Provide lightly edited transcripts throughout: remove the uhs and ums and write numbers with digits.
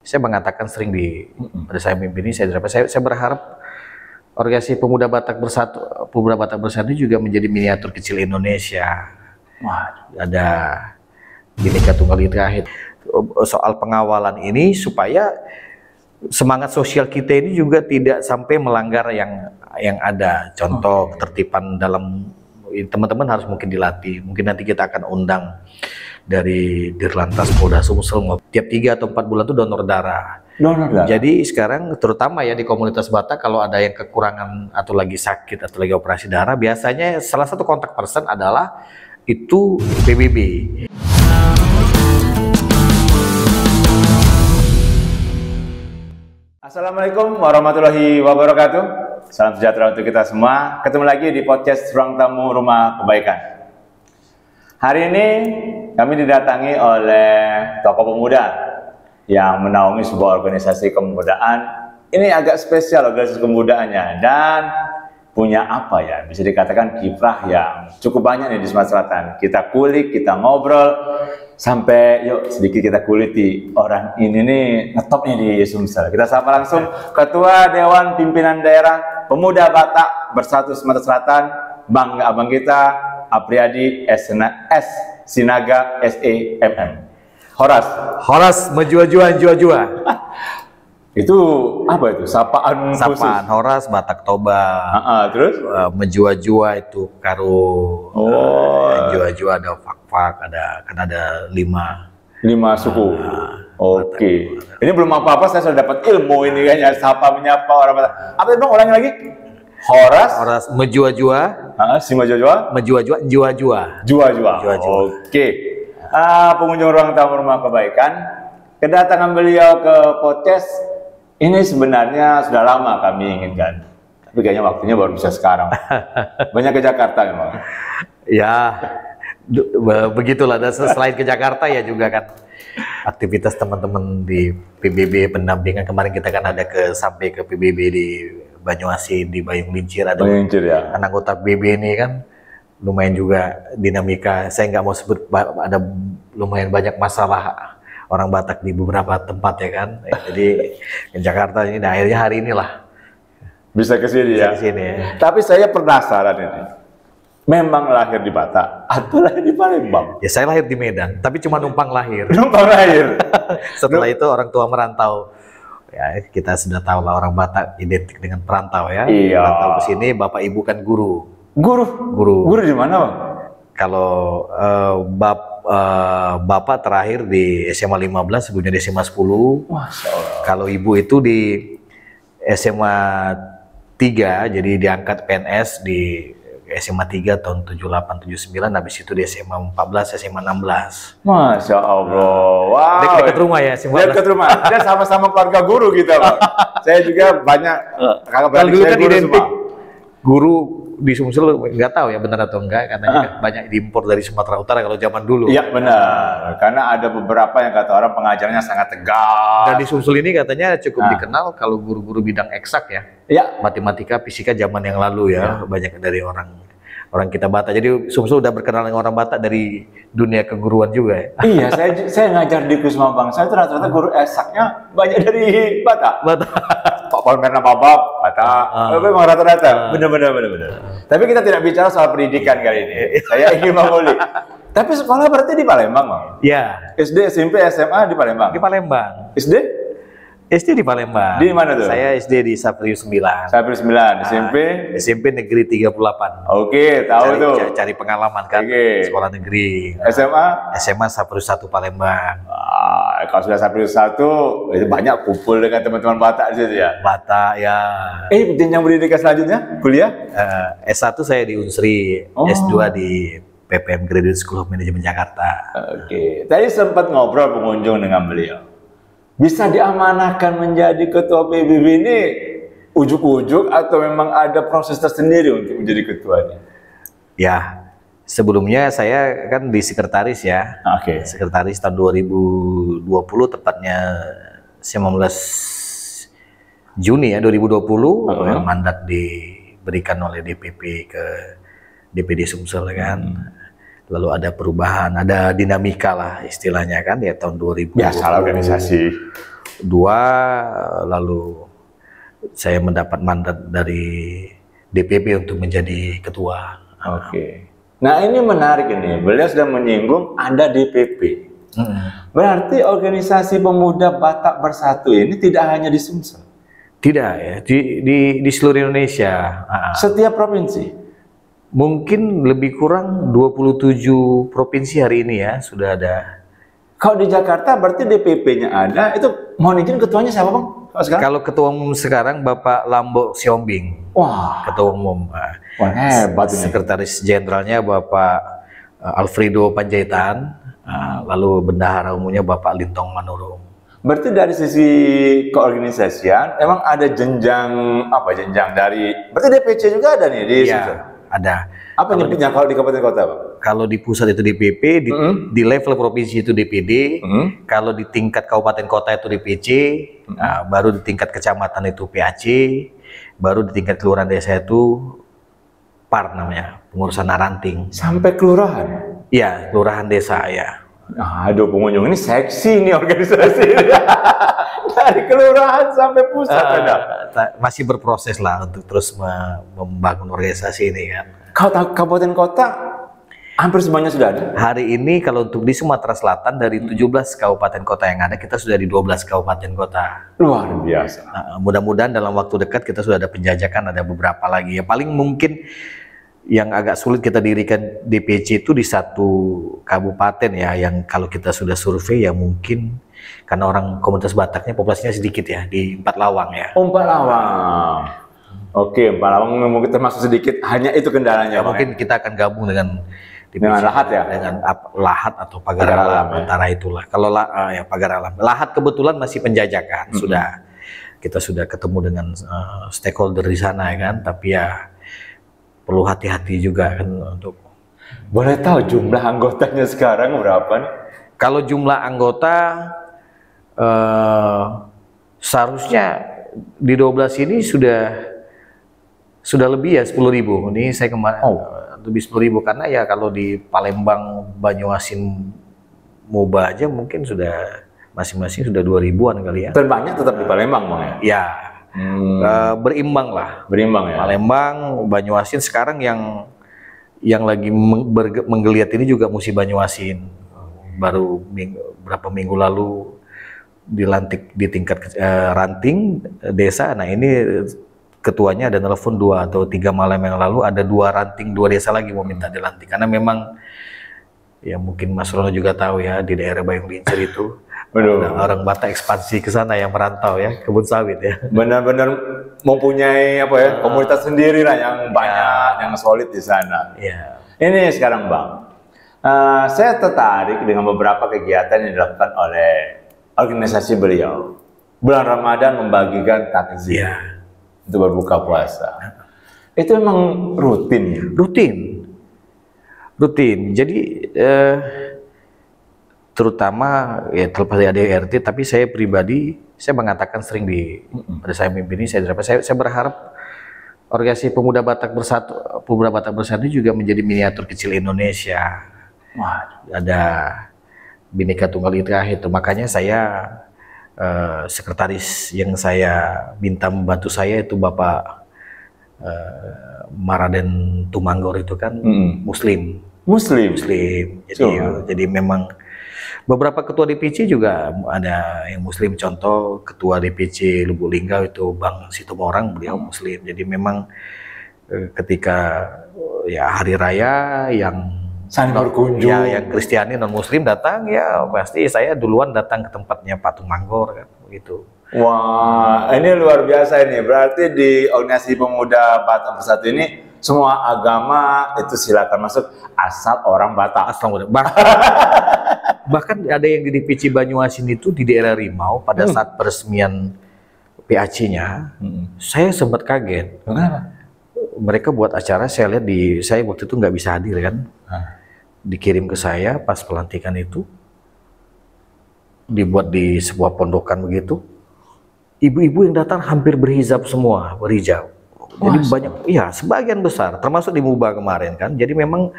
saya mengatakan sering pada saya mimpi ini, saya berharap organisasi Pemuda Batak Bersatu juga menjadi miniatur kecil Indonesia. Wah, ada Bhinneka Tunggal Ika. Soal pengawalan ini supaya semangat sosial kita ini juga tidak sampai melanggar yang ada. Contoh ketertiban dalam, teman-teman harus mungkin dilatih. Mungkin nanti kita akan undang dari Dirlantas Polda Sumsel, tiap 3 atau 4 bulan itu donor darah. Jadi sekarang terutama ya di komunitas Batak, kalau ada yang kekurangan atau lagi sakit atau lagi operasi darah, biasanya salah satu kontak person adalah itu PBB. Assalamualaikum warahmatullahi wabarakatuh. Salam sejahtera untuk kita semua. Ketemu lagi di podcast Ruang Tamu Rumah Kebaikan. Hari ini kami didatangi oleh tokoh pemuda yang menaungi sebuah organisasi kemudaan. Ini agak spesial organisasi kemudaannya dan punya apa ya, bisa dikatakan kiprah yang cukup banyak nih di Sumatera Selatan. Kita kulik, kita ngobrol, sampai yuk sedikit kita kuliti orang ini nih ngetop nih di Sumsel. Kita sapa langsung Ketua Dewan Pimpinan Daerah Pemuda Batak Bersatu Sumatera Selatan, bangga abang kita Apriyadi S. Sinaga SEMM. Horas Menjua-jua. Itu apa itu? Sapaan khusus? Horas Batak Toba. Terus? Menjua-jua itu karo. Menjua-jua ada fak-fak, ada 5 suku. Oke. Ini belum apa-apa, saya sudah dapat ilmu ini kayaknya. Sapa menyapa orang Batak. Apa itu bang? Ulangi lagi. Horas Menjua-jua. Menjua-jua. Jua-jua. Oke. Pengunjung Ruang Tamu Rumah Kebaikan, kedatangan beliau ke podcast ini sebenarnya sudah lama kami inginkan, tapi kayaknya waktunya baru bisa sekarang. Banyak ke Jakarta memang. Ya, begitulah. Dan selain ke Jakarta ya juga kan aktivitas teman-teman di PBB pendampingan. Kemarin kita kan ada sampai ke PBB di Banyuasin, di Bayung Lincir. Ada ya. Kan anggota PBB ini kan lumayan juga dinamika. Saya nggak mau sebut, ada lumayan banyak masalah orang Batak di beberapa tempat ya kan. Jadi ke Jakarta ini, nah akhirnya hari inilah bisa ke sini ya. Tapi saya penasaran ini. Memang lahir di Batak atau lahir di Palembang? Ya saya lahir di Medan, tapi cuma numpang lahir. Setelah itu orang tua merantau. Ya kita sudah tahu lah orang Batak identik dengan perantau ya. Iya. Perantau ke sini, bapak ibu kan guru. Guru di mana bang? Kalau bapak terakhir di SMA 15, sebelumnya di SMA 10. Masya Allah. Kalau ibu itu di SMA 3, jadi diangkat PNS di SMA 3 tahun 78-79, habis itu di SMA 14, SMA 16. Masya Allah. Wow. Dekat rumah ya, dekat rumah. Dan sama-sama keluarga guru kita bang. Saya juga banyak kakak beradik dulu saya kan guru identik semua. Guru di Sumsel, nggak tahu ya benar atau enggak, katanya banyak diimpor dari Sumatera Utara kalau zaman dulu. Iya benar, karena ada beberapa yang kata orang pengajarnya sangat tegas. Dan di Sumsel ini katanya cukup dikenal kalau guru-guru bidang eksak ya. Iya. Matematika, fisika zaman yang lalu ya, banyak dari orang kita Batak. Jadi Sumsel udah berkenal dengan orang Batak dari dunia keguruan juga ya. Iya, saya ngajar di Kusma Bangsa itu rata-rata guru eksaknya banyak dari Batak. Pak Palmerna Babab, Batak. Memang rata-rata. Benar. Tapi kita tidak bicara soal pendidikan kali ini. Saya ingin mengulik. Tapi sekolah berarti di Palembang, Bang? Iya. SD, SMP, SMA di Palembang? Di Palembang. SD di Palembang. Di mana tuh? Saya SD di Saprius 9. Saprius 9, SMP? SMP Negeri 38. Oke, tahu tuh. Cari pengalaman kan, sekolah negeri. SMA Saprius 1 Palembang. Kalau sudah Saprius 1, itu banyak kumpul dengan teman-teman Batak di situ ya? Batak ya. Jenjang pendidikan selanjutnya, kuliah? S1 saya di Unsri, S2 di PPM Graduate School of Management Jakarta. Oke, tadi sempat ngobrol pengunjung dengan beliau. Bisa diamanahkan menjadi ketua PBB ini ujuk-ujuk atau memang ada proses tersendiri untuk menjadi ketuanya? Ya, sebelumnya saya kan di sekretaris ya. Sekretaris tahun 2020, tepatnya 19 Juni ya 2020, yang mandat diberikan oleh DPP ke DPD Sumsel kan. Lalu ada perubahan, ada dinamika lah istilahnya kan ya tahun 2020. Biasalah organisasi. 2, lalu saya mendapat mandat dari DPP untuk menjadi ketua. Oke. Nah ini menarik ini, beliau sudah menyinggung ada DPP. Berarti organisasi pemuda Batak Bersatu ini tidak hanya di Sumsel? Tidak ya, di seluruh Indonesia. Setiap provinsi? Mungkin lebih kurang 27 provinsi hari ini ya sudah ada. Kalau di Jakarta berarti DPP-nya ada, itu mohon izin ketuanya siapa Bang? Kalau ketua umum sekarang Bapak Lambo Siombing. Wah, ketua umum. Wah, hebat ini. Sekretaris Jenderalnya Bapak Alfredo Panjaitan. Lalu bendahara umumnya Bapak Lintong Manurung. Berarti dari sisi keorganisasian emang ada jenjang dari berarti DPC juga ada nih di Sumsel? Ada. Apa nyebutnya kalau di kabupaten kota, Pak? Kalau di pusat itu DPP, di level provinsi itu DPD, kalau di tingkat kabupaten kota itu DPC, baru di tingkat kecamatan itu PAC, baru di tingkat kelurahan desa itu PAR namanya, pengurusan ranting. Sampai kelurahan? Iya, kelurahan desa ya. Aduh pengunjung ini seksi nih organisasi. Dari kelurahan sampai pusat ada. Masih berproses lah untuk terus membangun organisasi ini kan. Kalau kabupaten kota hampir semuanya sudah ada. Hari ini kalau untuk di Sumatera Selatan dari 17 kabupaten kota yang ada, kita sudah di 12 kabupaten kota. Luar biasa. Mudah-mudahan dalam waktu dekat kita sudah ada penjajakan, ada beberapa lagi. Ya paling mungkin yang agak sulit kita dirikan DPC itu di satu kabupaten ya, yang kalau kita sudah survei ya mungkin karena orang komunitas Bataknya populasinya sedikit ya, di Empalawang ya. Empalawang. Oke, Empalawang mungkin termasuk sedikit, hanya itu kendalanya. Ya, mungkin kita akan gabung dengan DPC, Lahat ya, dengan Lahat atau Pagar Alam antara itulah. Kalau ya Pagar Alam, Lahat kebetulan masih penjajakan, kita sudah ketemu dengan stakeholder di sana ya kan, tapi ya perlu hati-hati juga kan untuk. Boleh tahu jumlah anggotanya sekarang berapa nih? Kalau jumlah anggota seharusnya di 12 ini sudah lebih ya 10.000. Ini saya kemarin lebih 10.000 karena ya kalau di Palembang, Banyuasin, Moba aja mungkin sudah masing-masing sudah 2.000-an kali ya. Terbanyak tetap di Palembang Bang ya? Ya. Berimbang lah. Berimbang ya. Palembang, Banyuasin sekarang yang lagi menggeliat ini juga Musi Banyuasin. Baru berapa minggu lalu dilantik di tingkat ranting desa. Nah ini ketuanya ada nelfon 2 atau 3 malam yang lalu ada 2 ranting 2 desa lagi mau minta dilantik karena memang ya mungkin Mas Rono juga tahu ya di daerah Bayung Lincir itu. Orang Batak ekspansi ke sana yang merantau ya, kebun sawit ya. Benar-benar mempunyai komunitas sendiri lah yang banyak, yang solid di sana. Ya. Ini sekarang Bang, saya tertarik dengan beberapa kegiatan yang dilakukan oleh organisasi beliau. Bulan Ramadan membagikan takjil untuk berbuka puasa. Itu memang rutin? Rutin. Jadi terutama ya terlepas dari ADRT, tapi saya pribadi saya mengatakan sering pada saya mimpi ini saya berharap organisasi pemuda Batak Bersatu juga menjadi miniatur kecil Indonesia. Ada Bhinneka Tunggal Ika itu, makanya saya sekretaris yang saya minta membantu saya itu Bapak Maraden Tumanggor itu kan Muslim. Jadi memang beberapa ketua DPC juga ada yang Muslim, contoh ketua DPC Lubuk Linggau itu Bang Sitomorang, beliau Muslim. Jadi memang ketika ya hari raya yang saling berkunjung, yang Kristiani non Muslim datang ya pasti saya duluan datang ke tempatnya Pak Tumanggor kan begitu. Wah, ini luar biasa ini. Berarti di organisasi pemuda Batak Bersatu ini semua agama itu silakan masuk asal orang Batak. Bahkan ada yang di DPC Banyuasin itu di daerah Rimau pada saat peresmian PAC-nya, saya sempat kaget. Kenapa? Mereka buat acara, saya lihat saya waktu itu nggak bisa hadir kan, dikirim ke saya pas pelantikan itu, dibuat di sebuah pondokan begitu. Ibu-ibu yang datang hampir berhijab semua, berhijab. Jadi banyak, iya sebagian besar, termasuk di Muba kemarin kan. Jadi memang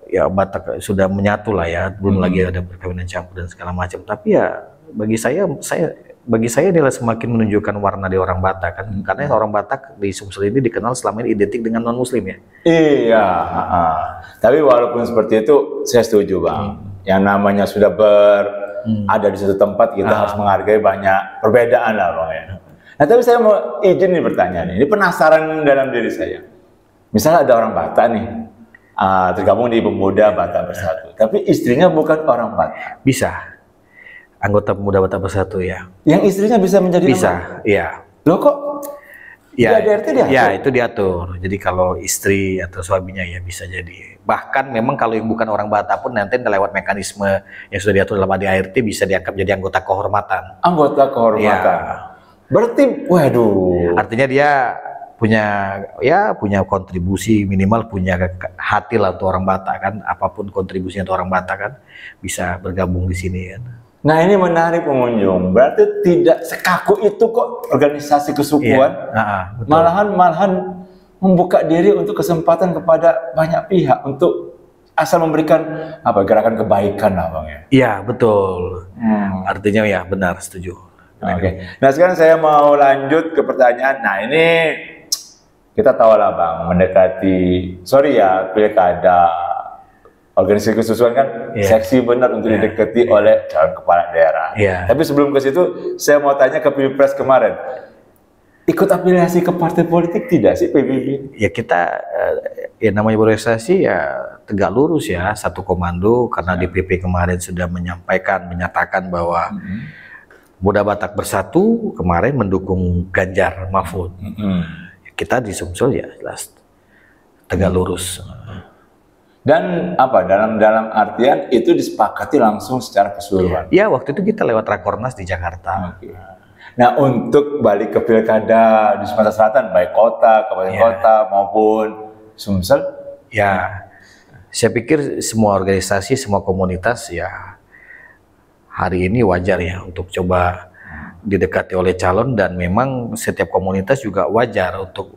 ya Batak sudah menyatu lah ya, belum lagi ada perkawinan campur dan segala macam. Tapi ya bagi saya adalah semakin menunjukkan warna di orang Batak kan, karena orang Batak di Sumsel ini dikenal selama ini identik dengan non Muslim ya. Iya. Tapi walaupun seperti itu, saya setuju Bang. Yang namanya sudah ada di satu tempat, kita harus menghargai banyak perbedaan lah Bang ya. Nah tapi saya mau izin nih pertanyaan ini penasaran dalam diri saya. Misalnya ada orang Batak nih, tergabung di Pemuda Batak Bersatu, tapi istrinya bukan orang Batak. Bisa. Anggota Pemuda Batak Bersatu ya. Yang istrinya bisa menjadi bisa, iya. Loh kok? Ya, di ADRT diatur? Ya, itu diatur. Jadi kalau istri atau suaminya ya bisa jadi. Bahkan memang kalau yang bukan orang Batak pun nanti lewat mekanisme yang sudah diatur dalam ADRT bisa dianggap jadi anggota kehormatan. Anggota kehormatan. Ya. Berarti, waduh. Artinya dia punya kontribusi, minimal punya hati lah untuk orang Batak kan. Apapun kontribusinya untuk orang Batak kan bisa bergabung di sini kan. Nah ini menarik pengunjung, berarti tidak sekaku itu kok organisasi kesukuan, malahan membuka diri untuk kesempatan kepada banyak pihak untuk asal memberikan gerakan kebaikan lah Bang ya. Iya betul, artinya ya benar setuju. Oke. Nah sekarang saya mau lanjut ke pertanyaan. Nah ini kita tahu lah Bang, mendekati pilkada. Organisasi kesusuan kan seksi benar untuk didekati oleh calon kepala daerah. Tapi sebelum ke situ, saya mau tanya ke Pilpres kemarin. Ikut afiliasi ke partai politik tidak sih PBB? Ya kita, namanya organisasi ya tegak lurus ya, satu komando. Karena DPP kemarin sudah menyatakan bahwa Pemuda Batak Bersatu kemarin mendukung Ganjar Mahfud. Kita di Sumsel ya jelas tegak lurus. Dan dalam artian itu disepakati langsung secara keseluruhan. Ya waktu itu kita lewat Rakornas di Jakarta. Nah untuk balik ke pilkada di Sumatera Selatan, baik kota, kabupaten kota maupun Sumsel, ya saya pikir semua organisasi, semua komunitas ya hari ini wajar ya untuk coba didekati oleh calon, dan memang setiap komunitas juga wajar untuk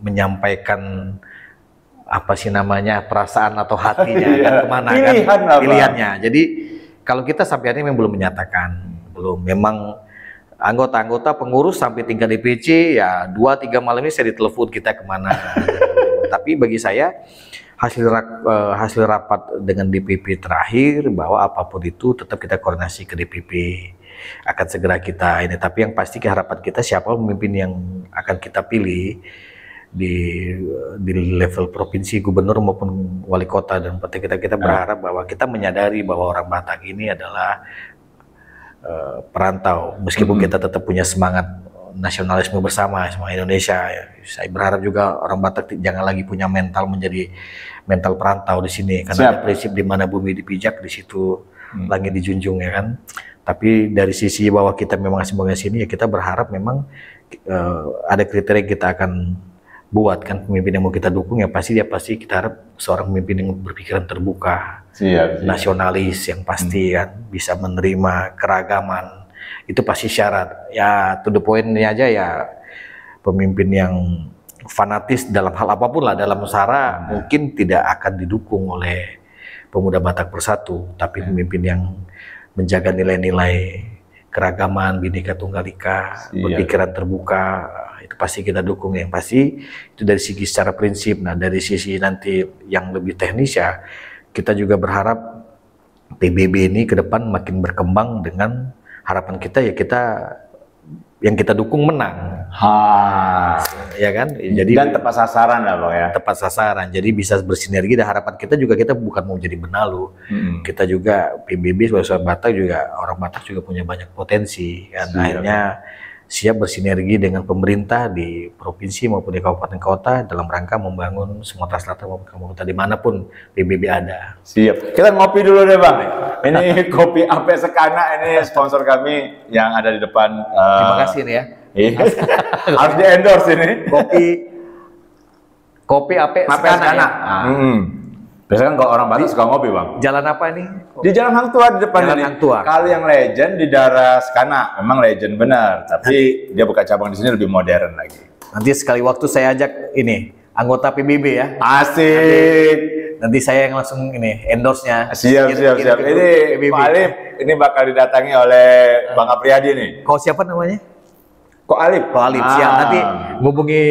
menyampaikan perasaan atau hatinya kan kemana pilihannya. Jadi kalau kita sampai hari ini memang belum menyatakan, memang anggota-anggota pengurus sampai tingkat DPC ya 2-3 malam ini saya ditelepon kita kemana. Tapi bagi saya hasil rapat dengan DPP terakhir bahwa apapun itu tetap kita koordinasi ke DPP, akan segera kita ini. Tapi yang pasti harapan kita siapa pemimpin yang akan kita pilih di level provinsi, gubernur maupun wali kota dan bupati, kita berharap bahwa kita menyadari bahwa orang Batak ini adalah perantau, meskipun kita tetap punya semangat nasionalisme bersama Indonesia ya. Saya berharap juga orang Batak jangan lagi punya menjadi mental perantau di sini, karena ada prinsip di mana bumi dipijak di situ langit dijunjung ya kan. Tapi dari sisi bahwa kita memang sebagai sini ya kita berharap memang ada kriteria yang kita akan buat kan, pemimpin yang mau kita dukung ya pasti kita harap seorang pemimpin yang berpikiran terbuka, nasionalis yang pasti kan, bisa menerima keragaman, itu pasti syarat. Ya to the point-nya aja ya, pemimpin yang fanatis dalam hal apapun lah, dalam musyawarah mungkin tidak akan didukung oleh Pemuda Batak Bersatu, tapi pemimpin yang menjaga nilai-nilai keragaman, Bhinneka Tunggal Ika, berpikiran terbuka, itu pasti kita dukung. Yang pasti itu dari segi secara prinsip. Nah dari sisi nanti yang lebih teknis ya, kita juga berharap PBB ini ke depan makin berkembang, dengan harapan kita ya yang kita dukung menang. Ya kan? Jadi dan tepat sasaran lah Bang ya. Tepat sasaran. Jadi bisa bersinergi, dan harapan kita juga kita bukan mau jadi benalu. Kita juga PBB sebagai Batak juga, orang Batak juga punya banyak potensi kan. Akhirnya siap bersinergi dengan pemerintah di provinsi maupun di kabupaten kota dalam rangka membangun Sumatera Selatan maupun kabupaten dimanapun PBB ada. Siap. Kita ngopi dulu deh Bang. Ini kopi Ape Sekana, ini sponsor kami yang ada di depan. Terima kasih nih ya. Harus di endorse ini. Kopi Ape Sekana. Ya? Biasanya kan kalau orang Batak suka ngopi Bang. Jalan apa ini? Di Jalan Hang Tua di depan. Jalan Hang Tua. Kalau yang legend di daerah Sekana, memang legend benar. Tapi dia buka cabang di sini lebih modern lagi. Nanti sekali waktu saya ajak ini anggota PBB ya. Asik. nanti saya yang langsung ini endorse-nya. Siap. Ini Pak Alif, ini bakal didatangi oleh Bang Apriyadi nih. Kok siapa namanya? Kok Alif? Kok Alif, siap. Nanti ngubungi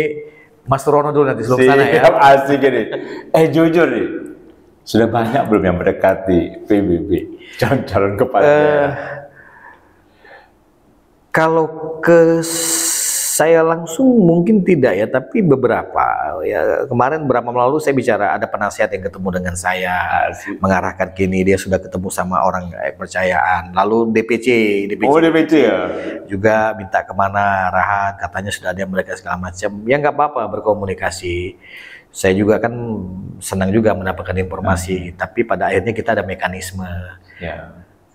Mas Rono dulu nanti sebelum sana ya. Siap, asik ini. Jujur nih, sudah banyak belum yang mendekati PBB? Calon-calon kepala daerah. Kalau ke saya langsung mungkin tidak ya, tapi beberapa ya, kemarin beberapa lalu saya bicara ada penasihat yang ketemu dengan saya, mengarahkan kini dia sudah ketemu sama orang kepercayaan, lalu DPC ya juga minta kemana arahan, katanya sudah ada mereka segala macam, ya nggak apa-apa berkomunikasi. Saya juga kan senang juga mendapatkan informasi, tapi pada akhirnya kita ada mekanisme.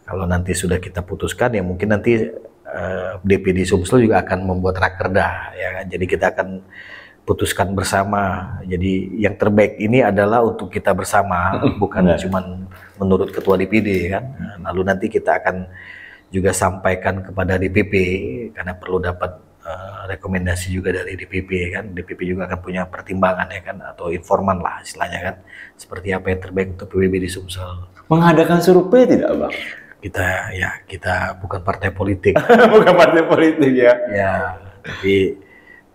Kalau nanti sudah kita putuskan ya mungkin nanti DPD Sumsel juga akan membuat rakerda ya kan? Jadi kita akan putuskan bersama. Jadi yang terbaik ini adalah untuk kita bersama, bukan cuma menurut ketua DPD kan. Lalu nanti kita akan juga sampaikan kepada DPP karena perlu dapat rekomendasi juga dari DPP kan. DPP juga akan punya pertimbangan ya kan, atau informan lah istilahnya kan, seperti apa yang terbaik untuk PBB di Sumsel. Mengadakan survei tidak, Bang? Kita bukan partai politik. Bukan partai politik ya. Ya, tapi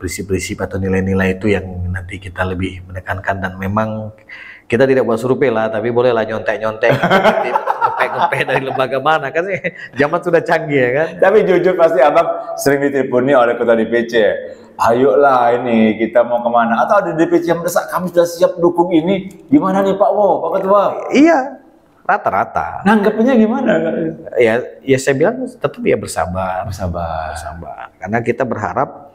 prinsip-prinsip atau nilai-nilai itu yang nanti kita lebih menekankan, dan memang kita tidak buat survei lah, tapi bolehlah nyontek-nyontek, ngepek-ngepek dari lembaga mana kan sih, zaman sudah canggih ya kan. Tapi jujur pasti Abang sering diteleponi oleh ketua DPC. Ayolah ini kita mau kemana? Atau ada DPC yang mendesak, kami sudah siap dukung ini. Gimana nih Pak Pak Ketua? Iya. Rata-rata. Nanggapnya gimana? Ya saya bilang tetap ya bersabar. Karena kita berharap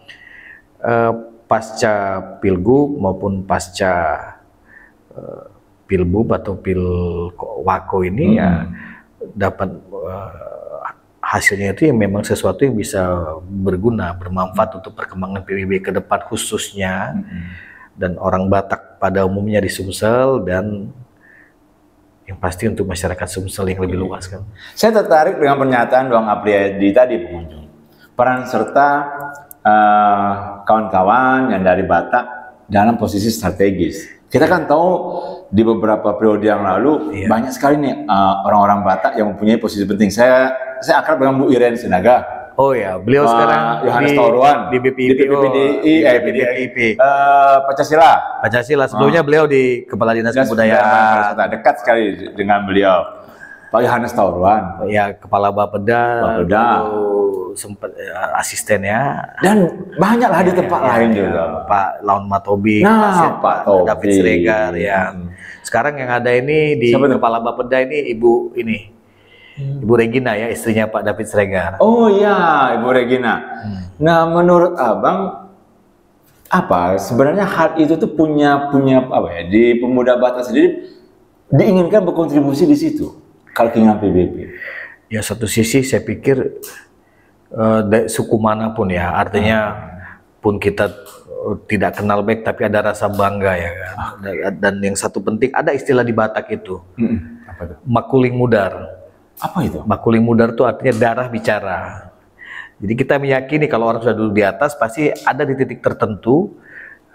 pasca Pilgub maupun pasca Pilbub atau Pilwako ini ya dapat hasilnya itu yang memang sesuatu yang bisa berguna, bermanfaat untuk perkembangan PBB ke depan khususnya, dan orang Batak pada umumnya di Sumsel, dan yang pasti untuk masyarakat Sumsel yang lebih luas kan. Saya tertarik dengan pernyataan Bang Apriyadi tadi, pengunjung. Peran serta kawan-kawan yang dari Batak dalam posisi strategis. Kita kan tahu di beberapa periode yang lalu banyak sekali nih orang-orang Batak yang mempunyai posisi penting. Saya akrab dengan Bu Iren Sinaga. Oh ya, beliau sekarang Yohanes Tauruan di BPIP. Pancasila. Sebelumnya beliau di Kepala Dinas Kebudayaan. Dekat sekali dengan beliau. Pak Yohanes Tauruan. Ya, Kepala Bapeda. Sempat asistennya. Dan banyaklah di tempat lain juga. Pak Laun Matobi, Pak David Siregar ya. Sekarang yang ada ini di Kepala Bapeda ini Ibu Regina ya, istrinya Pak David Siregar. Oh iya, Ibu Regina. Nah, menurut Abang apa sebenarnya hal itu tuh punya apa ya, di Pemuda Batak sendiri diinginkan berkontribusi di situ kalau keinginan PBB? Ya, satu sisi saya pikir suku manapun ya, artinya pun kita tidak kenal baik tapi ada rasa bangga ya kan. Dan yang satu penting, ada istilah di Batak itu, apa itu? Makuling Mudar. Apa itu? Makuling Mudar itu artinya darah bicara. Jadi kita meyakini kalau orang sudah duduk di atas pasti ada di titik tertentu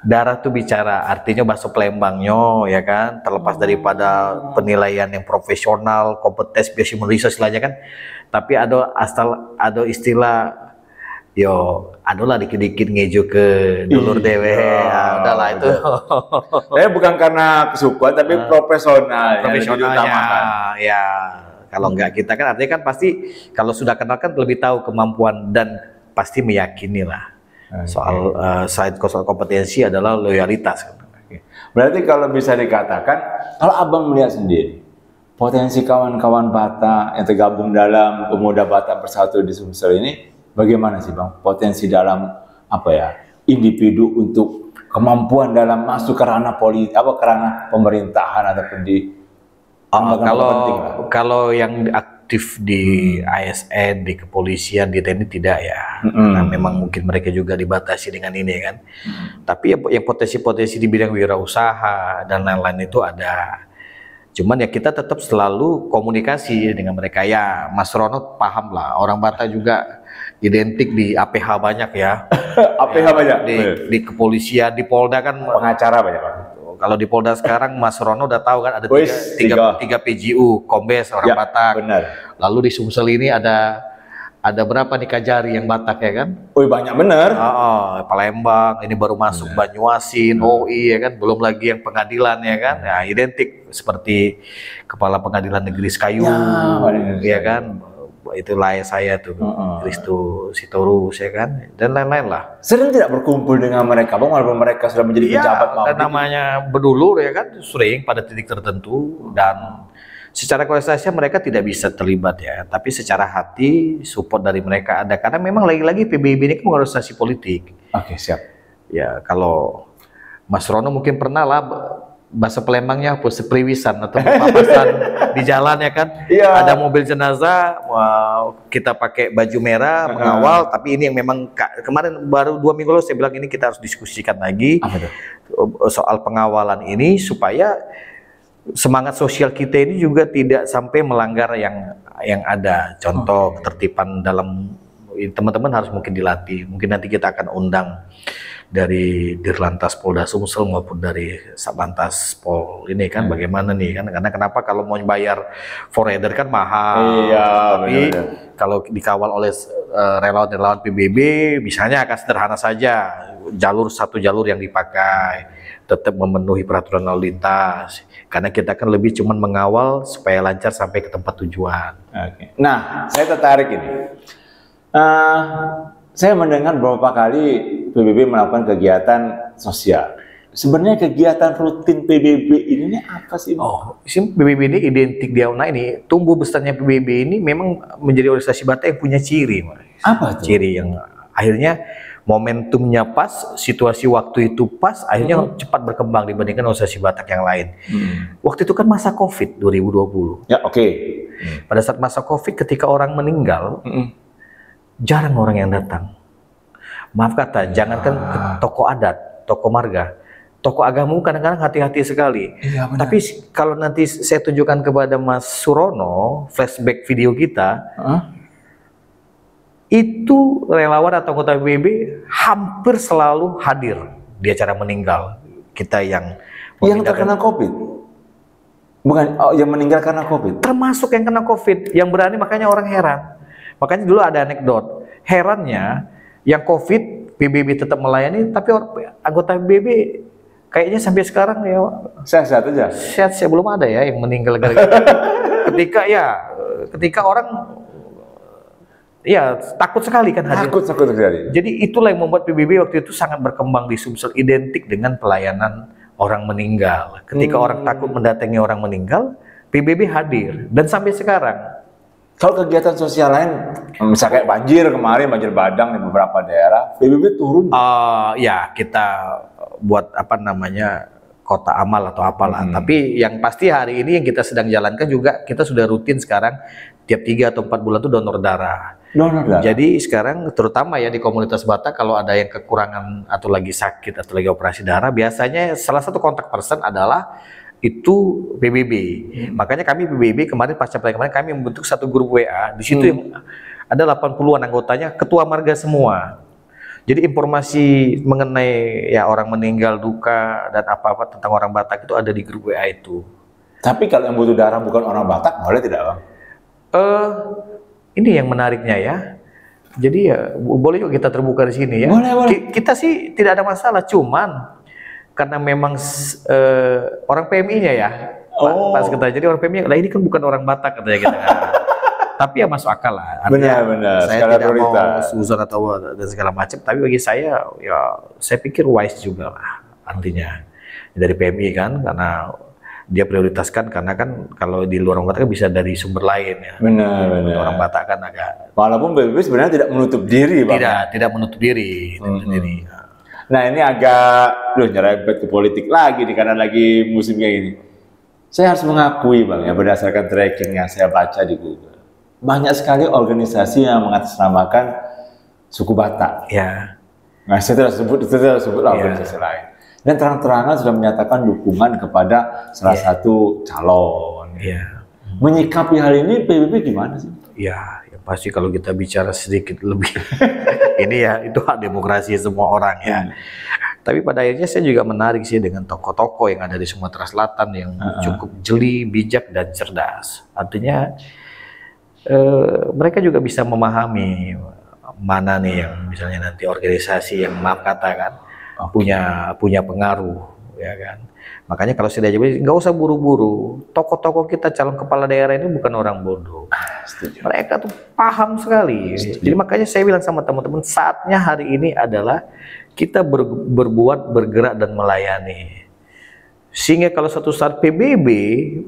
darah itu bicara. Artinya bahasa Palembangnya ya kan, terlepas daripada penilaian yang profesional, kompetensi human resource istilahnya kan. Tapi ada istilah adolah dikit-dikit ngejo ke dulur dewe. Adalah itu. Bukan karena kesukuan tapi profesionalnya. Ya. Kalau enggak kita kan artinya kan pasti kalau sudah kenal kan lebih tahu kemampuan dan pasti meyakini lah. Soal selain kompetensi adalah loyalitas. Berarti kalau bisa dikatakan, kalau Abang melihat sendiri potensi kawan-kawan Batak yang tergabung dalam Pemuda Batak Bersatu di Sumsel ini, bagaimana sih Bang? Potensi dalam individu untuk kemampuan dalam masuk ke ranah politik, ke ranah pemerintahan ataupun di kalau yang aktif di ASN, di kepolisian, di TNI tidak ya. Nah, memang mungkin mereka juga dibatasi dengan ini kan. Tapi yang potensi-potensi di bidang wirausaha dan lain-lain itu ada. Cuman ya kita tetap selalu komunikasi dengan mereka ya. Mas Rono paham lah, orang Batak juga identik di APH banyak ya. APH banyak? Di kepolisian, di Polda kan pengacara banyak Pak. Kalau di Polda sekarang Mas Rono udah tahu kan ada tiga PJU, Kombes orang Batak. Benar. Lalu di Sumsel ini ada berapa nih Kajari yang Batak ya kan? Banyak bener. Palembang, ini baru masuk Banyuasin, OI ya kan, belum lagi yang pengadilan ya kan, ya identik seperti Kepala Pengadilan Negeri Sekayung, ya kan, itu layar saya tuh, Kristo Sitorus ya kan, dan lain-lain lah. Sering tidak berkumpul dengan mereka, bang, walaupun mereka sudah menjadi pejabat dan namanya berdulur ya kan, sering pada titik tertentu dan secara kualitasnya mereka tidak bisa terlibat ya, tapi secara hati support dari mereka ada karena memang lagi-lagi PBB ini kan organisasi politik. Oke, siap. Ya kalau Mas Rono mungkin pernah lah bahasa Palembangnya apa sepriwisan atau papasan di jalan ya kan, ada mobil jenazah kita pakai baju merah mengawal, tapi ini yang memang kemarin baru 2 minggu lalu saya bilang ini kita harus diskusikan lagi soal pengawalan ini supaya semangat sosial kita ini juga tidak sampai melanggar yang ada. Contoh ketertiban dalam teman-teman harus mungkin dilatih. Mungkin nanti kita akan undang dari Dirlantas Polda Sumsel maupun dari Satlantas Pol ini kan bagaimana nih kan, karena kenapa kalau mau bayar forader kan mahal. Tapi kalau dikawal oleh relawan-relawan PBB misalnya akan sederhana saja, satu jalur yang dipakai tetap memenuhi peraturan lalu lintas, karena kita kan lebih cuman mengawal supaya lancar sampai ke tempat tujuan. Nah, saya tertarik ini. Saya mendengar beberapa kali PBB melakukan kegiatan sosial. Sebenarnya kegiatan rutin PBB ini apa sih? PBB ini identik di Auna ini, tumbuh besarnya PBB ini memang menjadi organisasi Batak yang punya ciri. Apa tuh? Ciri yang akhirnya momentumnya pas, situasi waktu itu pas, akhirnya cepat berkembang dibandingkan organisasi Batak yang lain. Waktu itu kan masa COVID 2020. Ya, Pada saat masa COVID ketika orang meninggal, jarang orang yang datang. Maaf kata, jangankan ke toko adat, toko marga, toko agama kadang-kadang hati-hati sekali. Tapi kalau nanti saya tunjukkan kepada Mas Surono flashback video kita, itu relawan atau anggota PBB hampir selalu hadir di acara meninggal kita yang terkena COVID. Bukan, yang meninggal karena COVID. Termasuk yang kena COVID, yang berani, makanya orang heran. Makanya dulu ada anekdot, herannya yang COVID PBB tetap melayani, tapi anggota PBB kayaknya sampai sekarang ya sehat-sehat aja. Sehat, belum ada ya yang meninggal gara-gara ketika orang takut sekali kan hadir. Takut sekali. Jadi itulah yang membuat PBB waktu itu sangat berkembang di Sumsel, identik dengan pelayanan orang meninggal. Ketika orang takut mendatangi orang meninggal, PBB hadir dan sampai sekarang. Kalau kegiatan sosial lain, misalnya kayak banjir kemarin, banjir bandang di beberapa daerah, PBB turun. Kita buat kota amal atau apalah. Tapi yang pasti hari ini yang kita sedang jalankan juga, kita sudah rutin sekarang tiap 3 atau 4 bulan itu donor darah. Jadi sekarang terutama ya di komunitas Batak, kalau ada yang kekurangan atau lagi sakit atau lagi operasi darah, biasanya salah satu kontak person adalah itu PBB. Makanya kami PBB kemarin pasca kemarin kami membentuk satu grup WA. Di situ yang ada 80-an anggotanya, ketua marga semua. Jadi informasi mengenai orang meninggal, duka dan apa-apa tentang orang Batak itu ada di grup WA itu. Tapi kalau yang butuh darah bukan orang Batak, boleh tidak, Bang? Ini yang menariknya ya. Jadi boleh juga kita terbuka di sini ya. Boleh. Kita sih tidak ada masalah, cuman karena memang orang PMI-nya ya, Pak Sekretari. Jadi orang PMI-nya, ini kan bukan orang Batak katanya gitu. Tapi ya masuk akal lah. Benar. Saya tidak mau suzon atau dan segala macam. Tapi bagi saya, saya pikir wise juga lah artinya dari PMI kan, karena dia prioritaskan karena kan kalau di luar orang Batak kan bisa dari sumber lain ya. Benar. Orang Batak kan agak. Walaupun PBB sebenarnya tidak menutup diri, Bang. Tidak menutup diri. Nah ini agak nyerempet ke politik lagi nih karena lagi musim kayak gini. Saya harus mengakui, Bang, ya berdasarkan tracking yang saya baca di Google, banyak sekali organisasi yang mengatasnamakan suku Batak. Ya. Nah saya tidak sebut organisasi lain. Dan terang-terangan sudah menyatakan dukungan kepada salah satu calon. Menyikapi hal ini PBB gimana sih? Ya pasti kalau kita bicara sedikit lebih ini ya itu hak demokrasi semua orang ya. Tapi pada akhirnya saya juga menarik sih dengan tokoh-tokoh yang ada di Sumatera Selatan yang cukup jeli, bijak dan cerdas. Artinya mereka juga bisa memahami mana nih yang misalnya nanti organisasi yang maaf katakan punya pengaruh, ya kan. Makanya kalau saya diajak, nggak usah buru-buru. Tokoh-tokoh kita calon kepala daerah ini bukan orang bodoh. Mereka tuh paham sekali. Jadi makanya saya bilang sama teman-teman, saatnya hari ini adalah kita berbuat, bergerak dan melayani. Sehingga kalau suatu saat PBB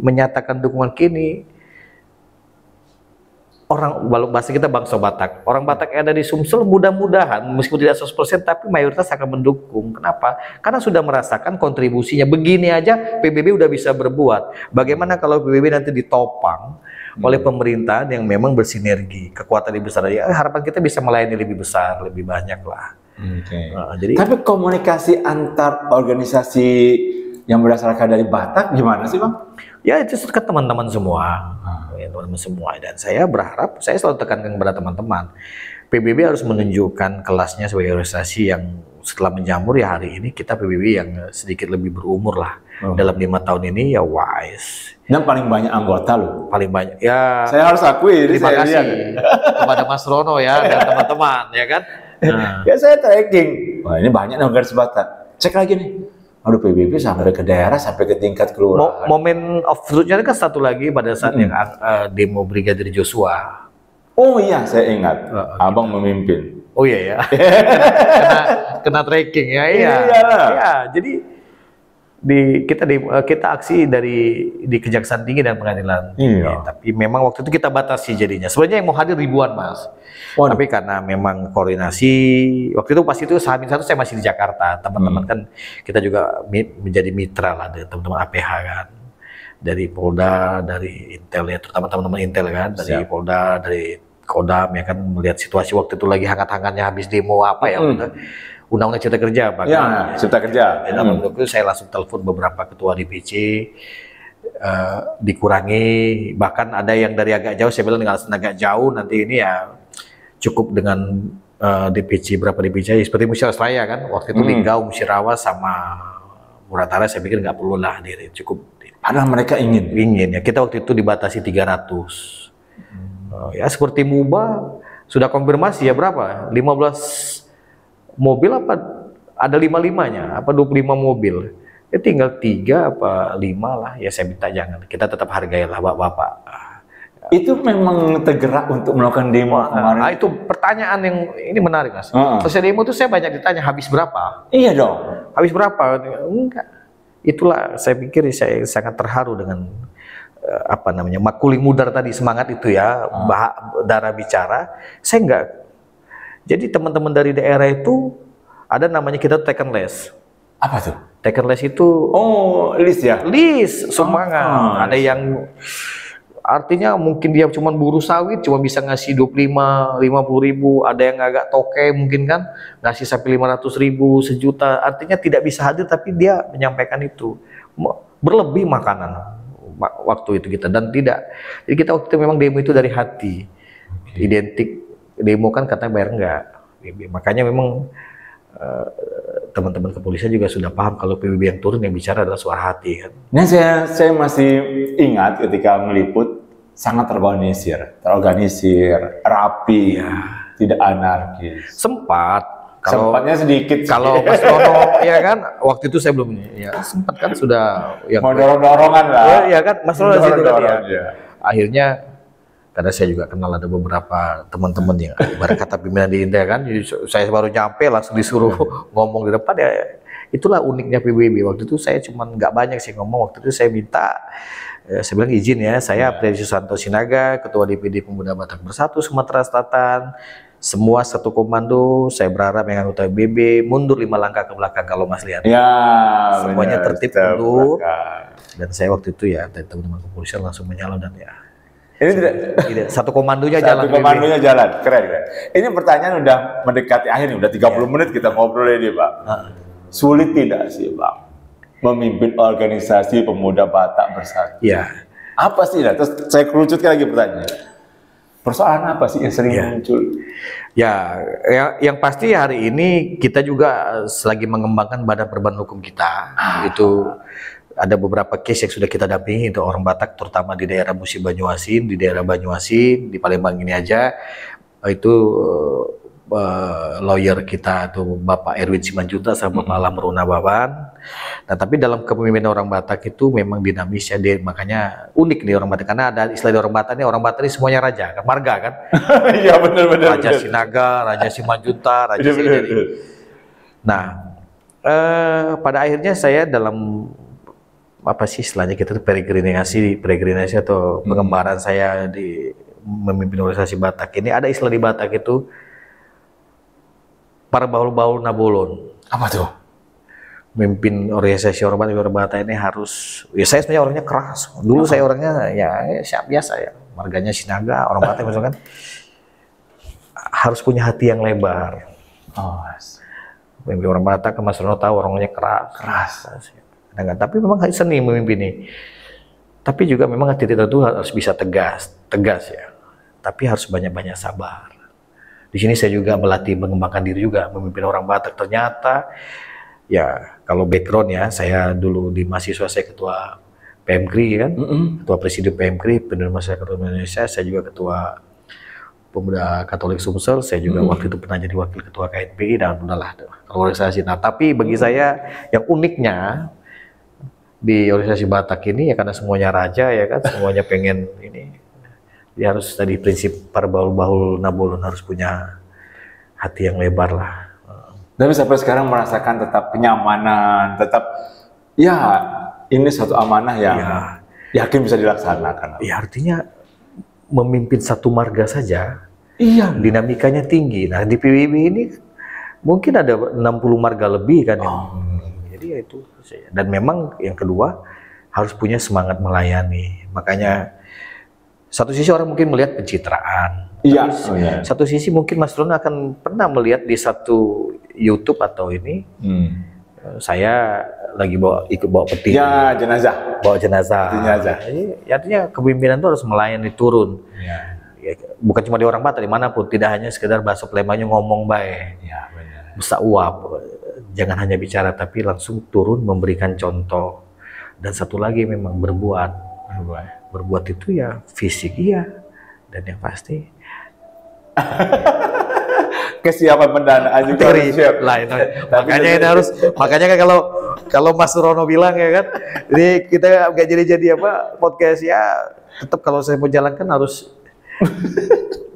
menyatakan dukungan kini, orang, bahasa kita bangsa Batak, orang Batak yang ada di Sumsel mudah-mudahan meskipun tidak 100% tapi mayoritas akan mendukung. Kenapa? Karena sudah merasakan kontribusinya. Begini aja PBB udah bisa berbuat. Bagaimana kalau PBB nanti ditopang oleh pemerintahan yang memang bersinergi, kekuatan lebih besar, harapan kita bisa melayani lebih besar, lebih banyak lah. Jadi, tapi komunikasi antar organisasi yang berdasarkan dari Batak gimana sih Bang? Ya itu ke teman-teman semua, teman-teman semua. Dan saya berharap, saya selalu tekankan kepada teman-teman, PBB harus menunjukkan kelasnya sebagai organisasi yang setelah menjamur ya hari ini kita PBB yang sedikit lebih berumur lah. Dalam 5 tahun ini ya wise. Dan paling banyak anggota loh. Paling banyak. Ya. Saya harus akui. Terima kasih kepada Mas Rono ya dan teman-teman ya kan. Nah. Ya saya tracking. Wah ini banyak nih garis Batak. Cek lagi nih. Aduh PBB sampai ke daerah sampai ke tingkat kelurahan. Momen of truth-nya kan satu lagi pada saat yang demo Brigadir Joshua. Oh iya saya ingat. Abang memimpin. Oh iya ya. kena tracking ya. Iya. Ya, jadi kita aksi di Kejaksaan Tinggi dan Pengadilan Tinggi. Tapi memang waktu itu kita batasi jadinya. Sebenarnya yang mau hadir ribuan Mas. Tapi karena memang koordinasi waktu itu pas itu H-1 saya masih di Jakarta. Teman-teman kan kita juga menjadi mitra lah dari teman-teman APH kan. Dari Polda, dari Intel ya, terutama teman-teman Intel kan, dari Polda, dari Kodam ya kan, melihat situasi waktu itu lagi hangat-hangatnya habis demo apa ya Undang-Undang Cipta Kerja Pak. Ya, Cipta Kerja. Dan itu saya langsung telepon beberapa ketua DPC dikurangi, bahkan ada yang dari agak jauh, saya bilang dengan agak jauh nanti ini ya cukup dengan DPC berapa DPC seperti Musyawarah kan waktu itu Linggau, Musyarawat sama Muratara saya pikir nggak perlu lah hadir, cukup. Padahal mereka ingin ya, kita waktu itu dibatasi 300. Ya seperti MUBA sudah konfirmasi ya berapa? 15 mobil apa ada 55-nya apa 25 mobil ya tinggal 3 apa 5 lah ya saya minta jangan, kita tetap hargailah bapak-bapak. Itu memang tergerak untuk melakukan demo kemarin. Itu pertanyaan yang ini menarik Mas. Selesai demo itu saya banyak ditanya habis berapa? Iya dong. Habis berapa? Enggak. Itulah saya pikir saya sangat terharu dengan makuling mudar tadi, semangat itu ya, darah bicara. Saya enggak. Jadi teman-teman dari daerah itu ada namanya kita taken-less. Apa tuh? Taken-less itu list ya? List, sumbangan. Ada yang artinya mungkin dia cuma buruh sawit cuma bisa ngasih 50 ribu, ada yang agak toke mungkin kan ngasih sampai 500 ribu, sejuta, artinya tidak bisa hadir tapi dia menyampaikan itu. Berlebih makanan waktu itu kita dan tidak. Jadi kita waktu itu memang demo itu dari hati. Identik demo kan katanya bayar enggak. Makanya memang teman-teman kepolisian juga sudah paham kalau PBB yang turun yang bicara adalah suara hati kan. Nah saya masih ingat ketika meliput sangat terorganisir, rapi, tidak anarkis. Sempatnya sedikit. Kalau Mas Rono ya kan waktu itu saya belum ya sempat kan sudah yang mau dorong-dorongan lah. Ya kan Mas Rono situ kan ya. Akhirnya karena saya juga kenal ada beberapa teman-teman yang ibarat kata pimpinan di Indah kan, jadi saya baru nyampe langsung disuruh ngomong di depan ya. Itulah uniknya PBB. Waktu itu saya cuman nggak banyak sih ngomong, waktu itu saya minta saya bilang izin ya, saya Priadi Susanto Sinaga, Ketua DPD Pemuda Batak Bersatu Sumatera Selatan, semua satu komando, saya berharap yang anggota PBB mundur 5 langkah ke belakang kalau Mas lihat. Ya, semuanya tertib mundur. Dan saya waktu itu ya teman-teman kepolisian langsung menyalon dan ya. Ini tidak satu komandonya jalan. Satu komandonya jalan, keren. Ini pertanyaan udah mendekati akhir nih, udah 30 menit kita ngobrol ini Pak. Sulit tidak sih Bang memimpin organisasi pemuda Batak Bersatu? Iya. Apa sih? Terus saya kerucutkan lagi pertanyaan. Persoalan apa sih yang sering muncul? Ya, yang pasti hari ini kita juga selagi mengembangkan badan perubahan hukum kita. Itu ada beberapa case yang sudah kita dampingi untuk orang Batak, terutama di daerah Musi Banyuasin, di daerah Banyuasin, di Palembang ini aja. Itu lawyer kita tuh Bapak Erwin Simanjuntak sama Bapak Lamruna Baban. Nah, tapi dalam kepemimpinan orang Batak itu memang dinamis ya, makanya unik nih orang Batak, karena ada istilah di orang Batak ini semuanya raja, kan marga kan? Iya benar-benar. Raja Sinaga, Raja Simanjuntak, Raja Sinajadi. Nah, pada akhirnya saya dalam apa sih istilahnya kita tuh peregrinasi atau pengembaraan saya di memimpin organisasi Batak ini, ada istilah di Batak itu para baul-baul nabolon. Apa tuh? Memimpin organisasi orang Batak ini harus, ya saya sebenarnya orangnya keras. Dulu saya orangnya ya siap biasa ya, marganya Sinaga, orang Batak misalkan. Harus punya hati yang lebar. Memimpin orang Batak, Mas Rono tahu orangnya keras. Tapi memang seni memimpin ini. Tapi juga memang hati tertentu harus bisa tegas ya. Tapi harus banyak-banyak sabar. Di sini saya juga melatih mengembangkan diri juga, memimpin orang Batak. Ternyata ya kalau background ya, saya dulu di mahasiswa saya ketua PMKRI kan, ketua presidium PMKRI, Pendiri Masyarakat Indonesia. Saya juga ketua Pemuda Katolik Sumsel. Saya juga waktu itu pernah jadi wakil ketua KNPI dan udahlah organisasi. Nah, tapi bagi saya yang uniknya di organisasi Batak ini ya karena semuanya raja ya kan, semuanya pengen ini. Dia harus tadi prinsip para baul-baul nabolon harus punya hati yang lebar lah. Tapi sampai sekarang merasakan tetap kenyamanan, tetap ya ini satu amanah yang yakin bisa dilaksanakan. Ya artinya memimpin satu marga saja, dinamikanya tinggi. Nah di PBB ini mungkin ada 60 marga lebih kan. Jadi ya itu. Dan memang yang kedua harus punya semangat melayani. Makanya satu sisi orang mungkin melihat pencitraan. Satu sisi mungkin Mas Rono akan pernah melihat di satu YouTube atau ini, saya lagi ikut bawa peti. Ya, jenazah. Bawa jenazah. Jadi, artinya kepemimpinan itu harus melayani turun. Ya, bukan cuma di orang Batak, dimanapun, tidak hanya sekedar bahasa Palembangnya ngomong baik. Bisa uap. Jangan hanya bicara, tapi langsung turun memberikan contoh. Dan satu lagi memang berbuat. Berbuat itu ya fisik dan yang pasti kesiapan pendanaan juga harus siap. Makanya ini makanya kan kalau Mas Rono bilang ya kan, ini kita nggak jadi apa podcast ya, tetap kalau saya mau jalankan harus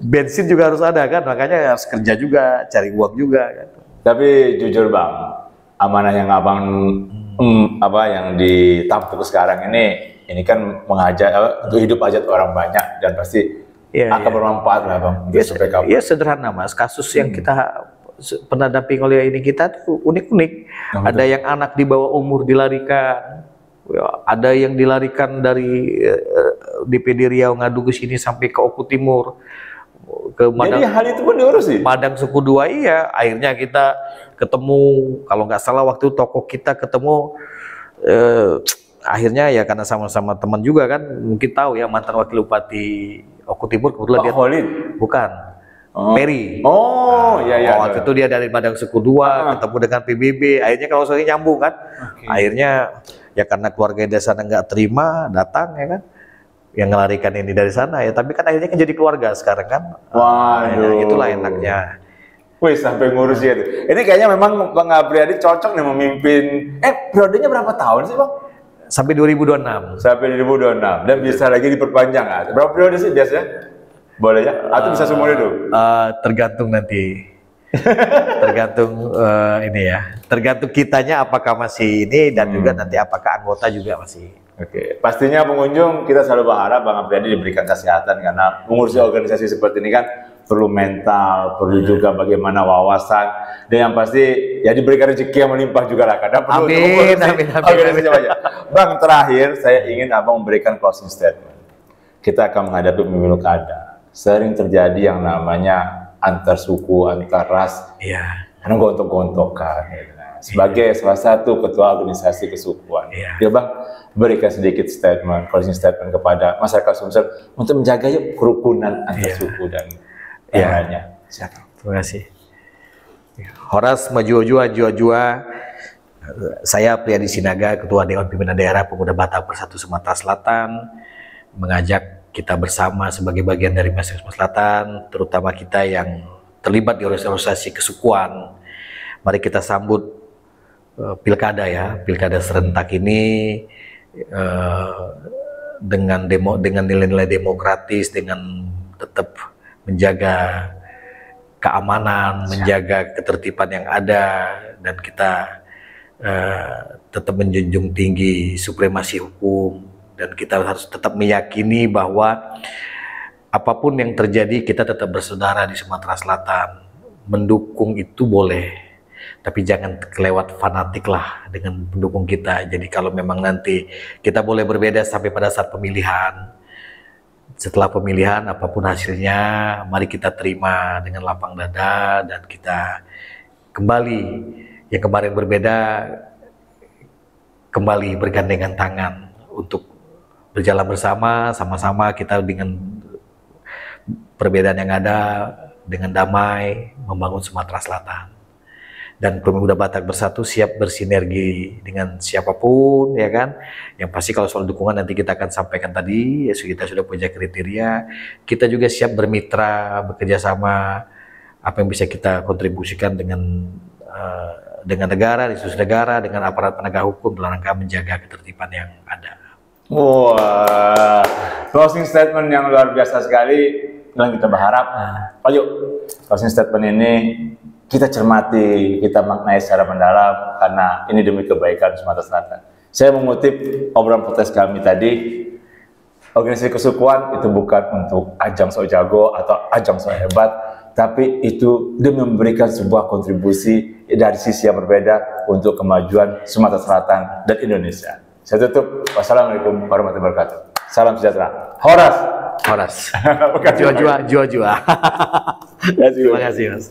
bensin juga harus ada kan, makanya harus kerja juga, cari uang juga kan. Tapi jujur Bang, amanah yang Abang yang ditampuk sekarang ini kan mengajak untuk hidup hajat orang banyak dan pasti akan bermanfaat lah Bang. Iya sederhana Mas, kasus yang kita pernah damping oleh ini kita tuh unik-unik. Ada yang anak di bawah umur dilarikan, ada yang dilarikan dari DPD Riau ngadu ke sini sampai ke Oku Timur, ke Madang. Jadi hal itu pun diurus sih? Madang Suku 2 akhirnya kita ketemu, kalau nggak salah waktu tokoh kita ketemu. Akhirnya ya karena sama-sama teman juga kan, mungkin tahu ya mantan wakil bupati Oku Timur kebetulan dia bukan Peri. Waktu itu dia dari Madang Suku 2 ketemu dengan PBB, akhirnya kalau saya nyambung kan. Akhirnya ya karena keluarga di sana nggak terima datang ya kan, yang ngelarikan ini dari sana ya, tapi kan akhirnya kan jadi keluarga sekarang kan. Itulah enaknya. Wih, sampai ngurus ya itu. Ini kayaknya memang Bang Apriyadi cocok nih memimpin. Periodenya berapa tahun sih Bang? Sampai 2026. Sampai 2026 dan bisa lagi diperpanjang nggak? Berapa periode sih biasanya? Boleh ya? Atau bisa seumur hidup? Tergantung nanti. Tergantung ini ya. Tergantung kitanya apakah masih ini dan juga nanti apakah anggota juga masih. Pastinya pengunjung kita selalu berharap Bang Apriyadi diberikan kesehatan karena mengurusi organisasi seperti ini kan perlu mental, perlu juga bagaimana wawasan, dan yang pasti ya diberikan rezeki yang melimpah juga lah karena perlu amin. Bang, terakhir saya ingin Abang memberikan closing statement. Kita akan menghadapi pemilu kada. Sering terjadi yang namanya antar suku, antar ras, karena gontok-gontokan. Sebagai salah satu ketua organisasi kesukuan, ya Bang, berikan sedikit statement, closing statement kepada masyarakat Sumsel untuk menjaga kerukunan antar suku dan lainnya. Terima kasih. Horas Majua-Jua, Jua-Jua. Saya Priyadi Sinaga, Ketua Dewan Pimpinan Daerah Pemuda Batak Bersatu Sumatera Selatan, mengajak kita bersama sebagai bagian dari masyarakat Selatan, terutama kita yang terlibat di organisasi kesukuan. Mari kita sambut pilkada ya, pilkada serentak ini dengan nilai-nilai demokratis, dengan tetap menjaga keamanan, menjaga ketertiban yang ada, dan kita tetap menjunjung tinggi supremasi hukum, dan kita harus tetap meyakini bahwa apapun yang terjadi kita tetap bersaudara di Sumatera Selatan. Mendukung itu boleh, tapi jangan kelewat fanatik lah dengan pendukung kita. Jadi kalau memang nanti kita boleh berbeda sampai pada saat pemilihan, setelah pemilihan apapun hasilnya, mari kita terima dengan lapang dada dan kita kembali yang kemarin berbeda, kembali bergandengan tangan untuk berjalan bersama, sama-sama kita dengan perbedaan yang ada dengan damai membangun Sumatera Selatan. Dan Pemuda Batak Bersatu siap bersinergi dengan siapapun, ya kan. Yang pasti kalau soal dukungan nanti kita akan sampaikan tadi, ya kita sudah punya kriteria. Kita juga siap bermitra, bekerja sama, apa yang bisa kita kontribusikan dengan negara, institusi negara, dengan aparat penegak hukum dalam rangka menjaga ketertiban yang ada. Wah, closing statement yang luar biasa sekali yang kita berharap. Pak Yuk, closing statement ini kita cermati, kita maknai secara mendalam karena ini demi kebaikan Sumatera Selatan. Saya mengutip obrolan podcast kami tadi, organisasi kesukuan itu bukan untuk ajang sok jago atau ajang sok hebat, tapi itu demi memberikan sebuah kontribusi dari sisi yang berbeda untuk kemajuan Sumatera Selatan dan Indonesia. Saya tutup. Wassalamualaikum warahmatullahi wabarakatuh. Salam sejahtera. Horas. Horas. Jua-jua, jua-jua. Terima kasih. Terima kasih, Mas.